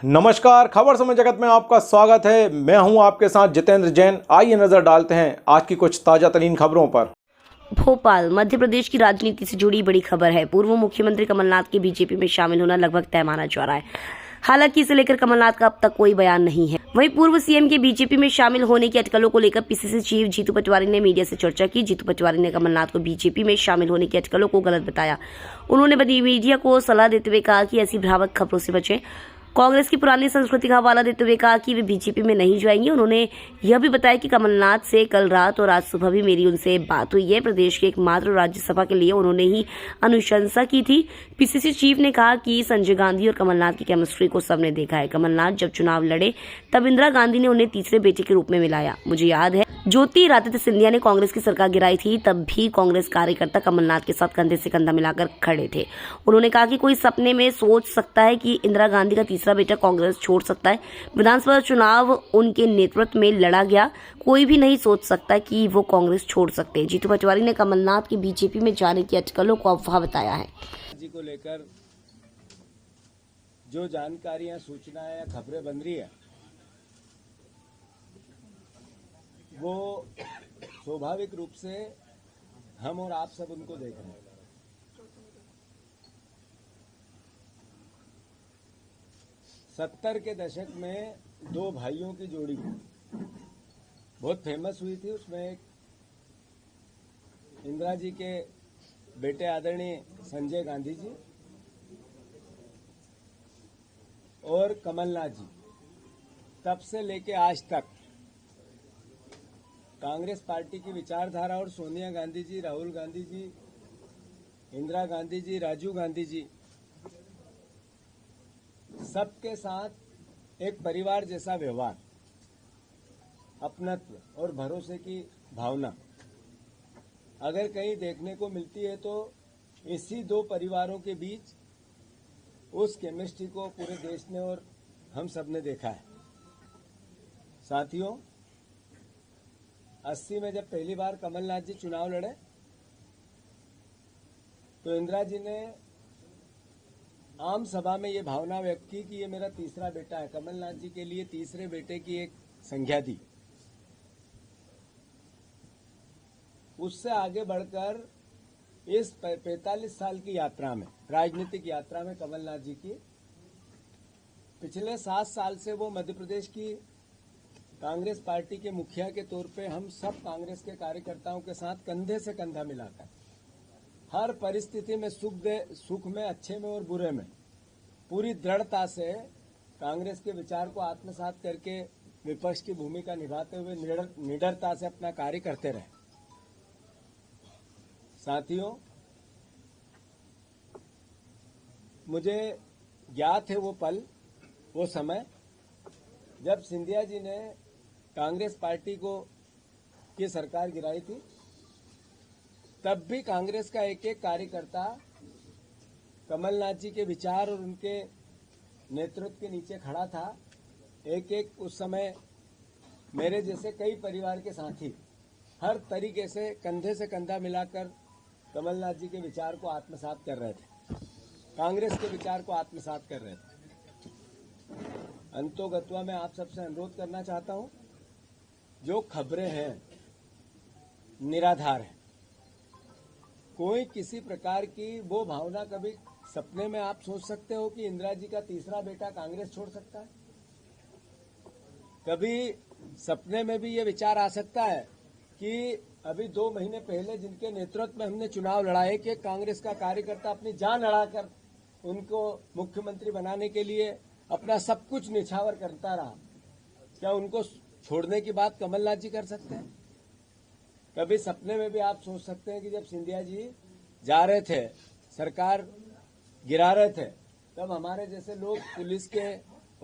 नमस्कार, खबर समय जगत में आपका स्वागत है। मैं हूं आपके साथ जितेंद्र जैन। आइए नजर डालते हैं आज की कुछ ताजा तरीन खबरों पर। भोपाल मध्य प्रदेश की राजनीति से जुड़ी बड़ी खबर है। पूर्व मुख्यमंत्री कमलनाथ के बीजेपी में शामिल होना लगभग तय माना जा रहा है। हालांकि इसे लेकर कमलनाथ का अब तक कोई बयान नहीं है। वहीं पूर्व सीएम के बीजेपी में शामिल होने की अटकलों को लेकर पीसीसी चीफ जीतू पटवारी ने मीडिया से चर्चा की। जीतू पटवारी ने कमलनाथ को बीजेपी में शामिल होने की अटकलों को गलत बताया। उन्होंने मीडिया को सलाह देते हुए कहा कि ऐसी भ्रामक खबरों से बचें। कांग्रेस की पुरानी संस्कृति का हवाला देते हुए कहा कि वे बीजेपी में नहीं जाएंगे। उन्होंने यह भी बताया कि कमलनाथ से कल रात और आज सुबह भी मेरी उनसे बात हुई है। प्रदेश के एकमात्र राज्यसभा के लिए उन्होंने ही अनुशंसा की थी। पीसीसी चीफ ने कहा कि संजय गांधी और कमलनाथ की केमिस्ट्री को सबने देखा है। कमलनाथ जब चुनाव लड़े तब इंदिरा गांधी ने उन्हें तीसरे बेटे के रूप में मिलाया। मुझे याद है ज्योतिरादित्य सिंधिया ने कांग्रेस की सरकार गिराई थी, तब भी कांग्रेस कार्यकर्ता कमलनाथ के साथ कंधे से कंधा मिलाकर खड़े थे। उन्होंने कहा कि कोई सपने में सोच सकता है कि इंदिरा गांधी का तीसरा बेटा कांग्रेस छोड़ सकता है। विधानसभा चुनाव उनके नेतृत्व में लड़ा गया। कोई भी नहीं सोच सकता कि वो कांग्रेस छोड़ सकते हैं। जीतू पटवारी ने कमलनाथ की बीजेपी में जाने की अटकलों को अफवाह बताया है। जी को लेकर जो जानकारियां, सूचनाएं या खबरें बन रही है, वो स्वाभाविक रूप से हम और आप सब उनको देख रहे हैं। सत्तर के दशक में दो भाइयों की जोड़ी बहुत फेमस हुई थी। उसमें एक इंदिरा जी के बेटे आदरणीय संजय गांधी जी और कमलनाथ जी। तब से लेके आज तक कांग्रेस पार्टी की विचारधारा और सोनिया गांधी जी, राहुल गांधी जी, इंदिरा गांधी जी, राजीव गांधी जी, सबके साथ एक परिवार जैसा व्यवहार, अपनत्व और भरोसे की भावना अगर कहीं देखने को मिलती है तो इसी दो परिवारों के बीच उस केमिस्ट्री को पूरे देश ने और हम सब ने देखा है। साथियों, 80 में जब पहली बार कमलनाथ जी चुनाव लड़े तो इंदिरा जी ने आम सभा में ये भावना व्यक्त की कि ये मेरा तीसरा बेटा है। कमलनाथ जी के लिए तीसरे बेटे की एक संज्ञा दी। उससे आगे बढ़कर इस 45 साल की यात्रा में, राजनीतिक यात्रा में कमलनाथ जी की पिछले 7 साल से वो मध्य प्रदेश की कांग्रेस पार्टी के मुखिया के तौर पे हम सब कांग्रेस के कार्यकर्ताओं के साथ कंधे से कंधा मिलाकर हर परिस्थिति में सुख में, अच्छे में और बुरे में पूरी दृढ़ता से कांग्रेस के विचार को आत्मसात करके विपक्ष की भूमिका निभाते हुए निडरता से अपना कार्य करते रहे। साथियों, मुझे ज्ञात है वो पल, वो समय जब सिंधिया जी ने कांग्रेस पार्टी की सरकार गिराई थी। तब भी कांग्रेस का एक एक कार्यकर्ता कमलनाथ जी के विचार और उनके नेतृत्व के नीचे खड़ा था। एक एक उस समय मेरे जैसे कई परिवार के साथी हर तरीके से कंधे से कंधा मिलाकर कमलनाथ जी के विचार को आत्मसात कर रहे थे, कांग्रेस के विचार को आत्मसात कर रहे थे। अंतोगत्वा मैं आप सबसे अनुरोध करना चाहता हूं, जो खबरें हैं निराधार है। कोई किसी प्रकार की वो भावना, कभी सपने में आप सोच सकते हो कि इंदिरा जी का तीसरा बेटा कांग्रेस छोड़ सकता है? कभी सपने में भी ये विचार आ सकता है कि अभी 2 महीने पहले जिनके नेतृत्व में हमने चुनाव लड़ाए कि कांग्रेस का कार्यकर्ता अपनी जान लड़ाकर उनको मुख्यमंत्री बनाने के लिए अपना सब कुछ निछावर करता रहा, क्या उनको छोड़ने की बात कमलनाथ जी कर सकते हैं? कभी सपने में भी आप सोच सकते हैं कि जब सिंधिया जी जा रहे थे, सरकार गिरा रहे थे, तब हमारे जैसे लोग पुलिस के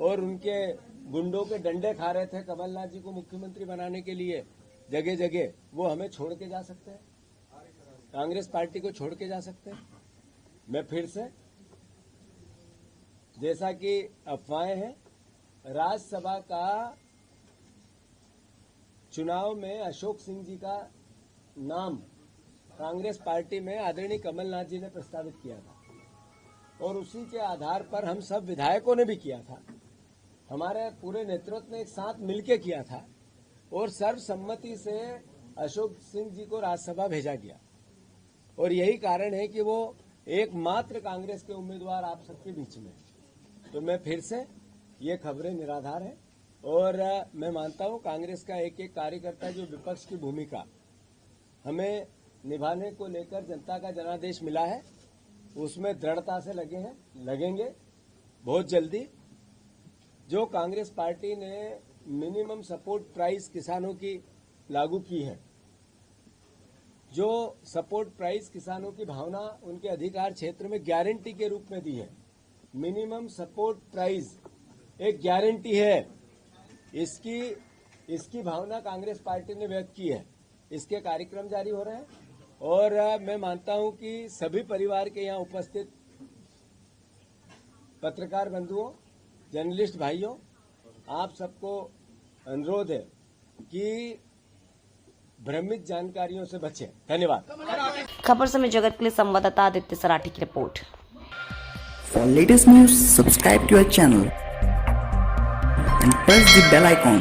और उनके गुंडों के डंडे खा रहे थे कमलनाथ जी को मुख्यमंत्री बनाने के लिए जगह जगह, वो हमें छोड़ के जा सकते हैं? कांग्रेस पार्टी को छोड़ के जा सकते हैं? मैं फिर से, जैसा कि अफवाहें हैं, राज्यसभा का चुनाव में अशोक सिंह जी का नाम कांग्रेस पार्टी में आदरणीय कमलनाथ जी ने प्रस्तावित किया था और उसी के आधार पर हम सब विधायकों ने भी किया था हमारे पूरे नेतृत्व ने एक साथ मिलकर किया था और सर्वसम्मति से अशोक सिंह जी को राज्यसभा भेजा गया और यही कारण है कि वो एकमात्र कांग्रेस के उम्मीदवार आप सबके बीच में। तो मैं फिर से ये खबरें निराधार है और मैं मानता हूं कांग्रेस का एक एक कार्यकर्ता जो विपक्ष की भूमिका हमें निभाने को लेकर जनता का जनादेश मिला है उसमें दृढ़ता से लगेंगे बहुत जल्दी। जो कांग्रेस पार्टी ने मिनिमम सपोर्ट प्राइस किसानों की लागू की है, जो सपोर्ट प्राइस किसानों की भावना उनके अधिकार क्षेत्र में गारंटी के रूप में दी है, मिनिमम सपोर्ट प्राइस एक गारंटी है, इसकी भावना कांग्रेस पार्टी ने व्यक्त की है। इसके कार्यक्रम जारी हो रहे हैं और मैं मानता हूं कि सभी परिवार के यहाँ उपस्थित पत्रकार बंधुओं, जर्नलिस्ट भाइयों, आप सबको अनुरोध है कि भ्रमित जानकारियों से बचें। धन्यवाद। खबर समय जगत के लिए संवाददाता आदित्य सराठी की report. For latest news, subscribe to our channel and press the bell icon.